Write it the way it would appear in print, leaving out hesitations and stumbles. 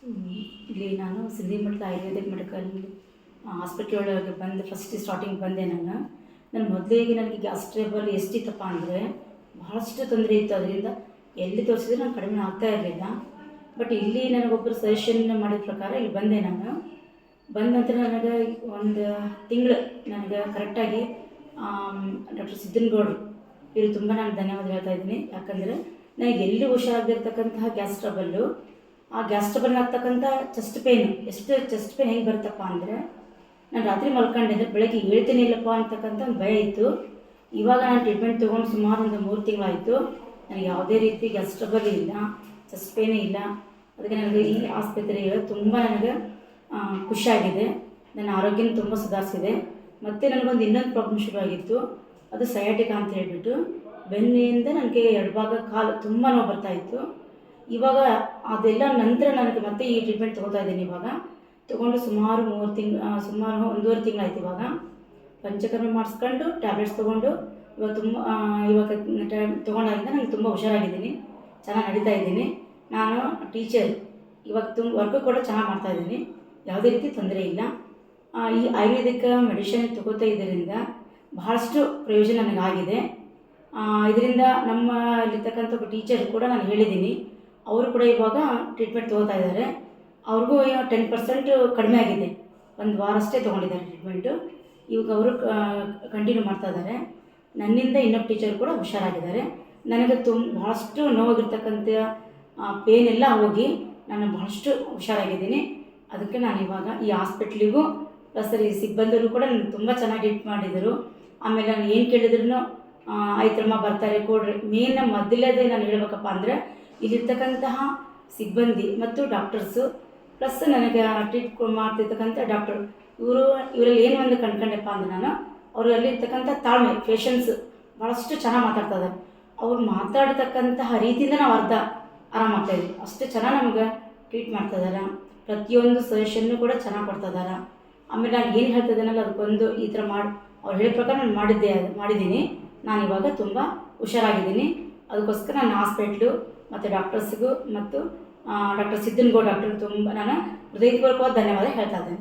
ಇಲ್ಲಿ ನಾನು ಸಿದ್ಧಿಮಠದ Ayurvedic medical hospital ಒಳಗೆ ಬಂದು ಸ್ಟಾರ್ಟಿಂಗ್ ಬಂದೆ ನಾನು ಮೊದಲಿಗೆ ನನಗೆ ಗ್ಯಾಸ್ ಟ್ರಬಲ್ ಎಷ್ಟಿತ್ತಪ್ಪ ಅಂದರೆ ಬಹಳಷ್ಟು ತೊಂದರೆ ಇತ್ತು. ಅದರಿಂದ ಎಲ್ಲಿ ತೋರಿಸಿದ್ರೆ ನಾನು ಕಡಿಮೆ ಆಗ್ತಾ ಇರಲಿಲ್ಲ. ಬಟ್ ಇಲ್ಲಿ ನನಗೊಬ್ಬರು ಸಜೆಷನ್ ಮಾಡಿದ ಪ್ರಕಾರ ಇಲ್ಲಿ ಬಂದೆ ನಾನು. ಬಂದ ನಂತರ ನನಗೆ ಒಂದು ತಿಂಗಳು ನನಗೆ ಕರೆಕ್ಟಾಗಿ ಡಾಕ್ಟರ್ ಸಿದ್ದನಗೌಡರು ಇವರು ತುಂಬ ನಾನು ಧನ್ಯವಾದ ಹೇಳ್ತಾ ಇದ್ದೀನಿ. ಯಾಕಂದರೆ ನನಗೆ ಎಲ್ಲಿ ಹುಷಾರಾಗಿರ್ತಕ್ಕಂತಹ ಗ್ಯಾಸ್ ಟ್ರಬಲ್ಲು, ಆ ಗ್ಯಾಸ್ ಟ್ರಬಲ್ ಆಗ್ತಕ್ಕಂಥ ಚೆಸ್ಟ್ ಪೇನ್ ಚೆಸ್ಟ್ ಪೇನ್ ಹೆಂಗೆ ಬರುತ್ತಪ್ಪ ಅಂದರೆ, ನಾನು ರಾತ್ರಿ ಮಲ್ಕೊಂಡಿದ್ದೆ, ಬೆಳಗ್ಗೆ ಹೇಳ್ತೀನಿ ಇಲ್ಲಪ್ಪ ಅಂತಕ್ಕಂಥ ಒಂದು ಭಯ ಇತ್ತು. ಇವಾಗ ನಾನು ಟ್ರೀಟ್ಮೆಂಟ್ ತೊಗೊಂಡು ಸುಮಾರು ಒಂದು 3 ತಿಂಗಳಾಯಿತು. ನನಗೆ ಯಾವುದೇ ರೀತಿ ಗ್ಯಾಸ್ ಟ್ರಬಲ್ ಇಲ್ಲ, ಚೆಸ್ಟ್ ಪೇನೇ ಇಲ್ಲ. ಅದಕ್ಕೆ ನನಗೆ ಈ ಆಸ್ಪತ್ರೆಗೆ ತುಂಬ ನನಗೆ ಖುಷಿಯಾಗಿದೆ. ನನ್ನ ಆರೋಗ್ಯನ ತುಂಬ ಸುಧಾರಿಸಿದೆ. ಮತ್ತು ನನಗೊಂದು ಇನ್ನೊಂದು ಪ್ರಾಬ್ಲಮ್ ಶುರುವಾಗಿತ್ತು, ಅದು ಸಯಾಟಿಕಾ ಅಂತ ಹೇಳ್ಬಿಟ್ಟು ಬೆನ್ನಿಂದ ನನಗೆ ಎಡಭಾಗ ಕಾಲು ತುಂಬ ನೋವು ಬರ್ತಾಯಿತ್ತು. ಇವಾಗ ಅದೆಲ್ಲ ನಂತರ ನನಗೆ ಮತ್ತೆ ಈ ಟ್ರೀಟ್ಮೆಂಟ್ ತೊಗೋತಾ ಇದ್ದೀನಿ. ಇವಾಗ ತೊಗೊಂಡು ಸುಮಾರು 1.5 ತಿಂಗಳಾಯ್ತು. ಇವಾಗ ಪಂಚಕರ್ಮ ಮಾಡಿಸ್ಕೊಂಡು ಟ್ಯಾಬ್ಲೆಟ್ಸ್ ತೊಗೊಂಡು ಇವಾಗ ತೊಗೊಂಡಾಗಿಂದ ನನಗೆ ತುಂಬ ಹುಷಾರಾಗಿದ್ದೀನಿ, ಚೆನ್ನಾಗಿ ನಡೀತಾ ಇದ್ದೀನಿ. ನಾನು ಟೀಚರ್, ಇವಾಗ ವರ್ಕು ಕೂಡ ಚೆನ್ನಾಗಿ ಮಾಡ್ತಾಯಿದ್ದೀನಿ, ಯಾವುದೇ ರೀತಿ ತೊಂದರೆ ಇಲ್ಲ. ಈ ಆಯುರ್ವೇದಿಕ್ ಮೆಡಿಷನ್ ತೊಗೋತಾ ಇದರಿಂದ ಬಹಳಷ್ಟು ಪ್ರಯೋಜನ ನನಗಾಗಿದೆ. ಇದರಿಂದ ನಮ್ಮಲ್ಲಿರ್ತಕ್ಕಂಥ ಒಬ್ಬ ಟೀಚರ್ ಕೂಡ ನಾನು ಹೇಳಿದ್ದೀನಿ, ಅವರು ಕೂಡ ಇವಾಗ ಟ್ರೀಟ್ಮೆಂಟ್ ತೊಗೋತಾ ಇದ್ದಾರೆ. ಅವ್ರಿಗೂ 10% ಕಡಿಮೆ ಆಗಿದೆ. 1 ವಾರ ಅಷ್ಟೇ ತೊಗೊಂಡಿದ್ದಾರೆ ಟ್ರೀಟ್ಮೆಂಟು. ಇವಾಗ ಅವರು ಕಂಟಿನ್ಯೂ ಮಾಡ್ತಾ ಇದ್ದಾರೆ. ನನ್ನಿಂದ ಇನ್ನೊಬ್ಬ ಟೀಚರ್ ಕೂಡ ಹುಷಾರಾಗಿದ್ದಾರೆ. ನನಗೆ ಭಾಳಷ್ಟು ನೋವಾಗಿರ್ತಕ್ಕಂಥ ಪೇನ್ ಎಲ್ಲ ಹೋಗಿ ನಾನು ಭಾಳಷ್ಟು ಹುಷಾರಾಗಿದ್ದೀನಿ. ಅದಕ್ಕೆ ನಾನು ಇವಾಗ ಈ ಹಾಸ್ಪಿಟ್ಲಿಗೂ ಪ್ಲಸ್ ಈ ಸಿಬ್ಬಂದಿರು ಕೂಡ ನನಗೆ ತುಂಬ ಚೆನ್ನಾಗಿ ಟ್ರೀಟ್ ಮಾಡಿದರು. ಆಮೇಲೆ ನಾನು ಏನು ಕೇಳಿದ್ರು ಆಯ್ತಮ್ಮ ಬರ್ತಾರೆ ಕೊಡ್ರಿ. ಮೇನ್ ಮೊದಲೇದೇ ನಾನು ಹೇಳ್ಬೇಕಪ್ಪ ಅಂದರೆ, ಇಲ್ಲಿರ್ತಕ್ಕಂತಹ ಸಿಬ್ಬಂದಿ ಮತ್ತು ಡಾಕ್ಟರ್ಸು ಪ್ಲಸ್ ನನಗೆ ಟ್ರೀಟ್ ಮಾಡ್ತಿರ್ತಕ್ಕಂಥ ಡಾಕ್ಟರ್ ಇವರಲ್ಲಿ ಏನು ಒಂದು ಕಂಡ್ಕೊಂಡೆಪ್ಪ ಅಂದರೆ, ನಾನು ಅವರಲ್ಲಿರ್ತಕ್ಕಂಥ ತಾಳ್ಮೆ, ಪೇಷನ್ಸ್ ಭಾಳಷ್ಟು ಚೆನ್ನಾಗಿ ಮಾತಾಡ್ತಾ ಇದ್ದಾರೆ. ಅವ್ರು ಮಾತಾಡ್ತಕ್ಕಂತಹ ರೀತಿಯಿಂದ ನಾವು ಆರಾಮಾಗ್ತಾಯಿದ್ವಿ. ಅಷ್ಟು ಚೆನ್ನಾಗಿ ನಮಗೆ ಟ್ರೀಟ್ ಮಾಡ್ತಾ ಇದ್ದಾರೆ. ಪ್ರತಿಯೊಂದು ಸಜೆಷನ್ನು ಕೂಡ ಚೆನ್ನಾಗಿ ಕೊಡ್ತಾ ಇದ್ದಾರೆ. ಆಮೇಲೆ ನಾನು ಏನು ಹೇಳ್ತಾ ಇದ್ದೀನಲ್ಲ ಅದಕ್ಕೊಂದು ಈ ಥರ ಅವ್ರು ಹೇಳಿದ ಪ್ರಕಾರ ನಾನು ಮಾಡಿದ್ದೀನಿ. ನಾನು ಇವಾಗ ತುಂಬ ಹುಷಾರಾಗಿದ್ದೀನಿ. ಅದಕ್ಕೋಸ್ಕರ ನನ್ನ ಹಾಸ್ಪಿಟ್ಲು ಮತ್ತು ಡಾಕ್ಟರ್ಸ್ಗೂ ಮತ್ತು ಡಾಕ್ಟರ್ ಸಿದ್ದನಗೌಡ ಡಾಕ್ಟರ್ ತುಂಬ ನಾನು ಹೃದಯಪೂರ್ವಕವಾದ ಧನ್ಯವಾದ ಹೇಳ್ತಾ ಇದ್ದೇನೆ.